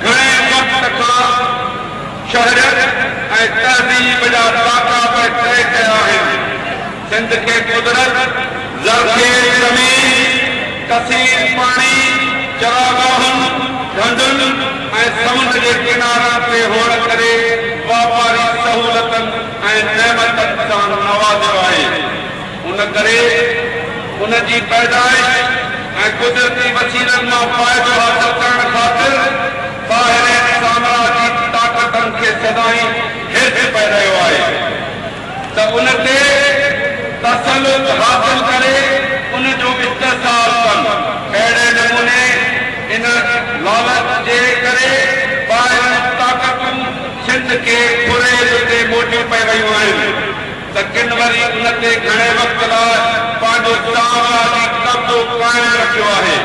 घणे वक़्त खां शहरियत ऐं तहज़ीब जा ताक़ात तय कया आहिनि। सिंध खे कुदरत, ज़रख़ेज़ ज़मीन, कसीर पाणी, चरागाहनि, ढंढुनि ऐं समुंड जे किनारनि ते हुअण करे वापारी सहूलतनि ऐं नेमतनि सां नवाज़ियो आहे। उन करे उन जी पैदाइश ऐं कुदरती वसीलनि मां फ़ाइदो हासिल करण ख़ातिर ॿाहिरें साम्राजी ताक़तनि खे सदाईं हिर्स पए रहियो आहे त उन ते तसल्लुत हासिल करे उन जो इस्तेसाल कनि। अहिड़े नमूने इन लालच जे करे ॿाहिरियूं ताक़तूं सिंध खे फ़ुरेब ते मोटी पई रहियूं आहिनि त किन वरी उन ते घणे वक़्त लाइ पंहिंजो साम्राजी कब्ज़ो क़ाइमु रखियो आहे।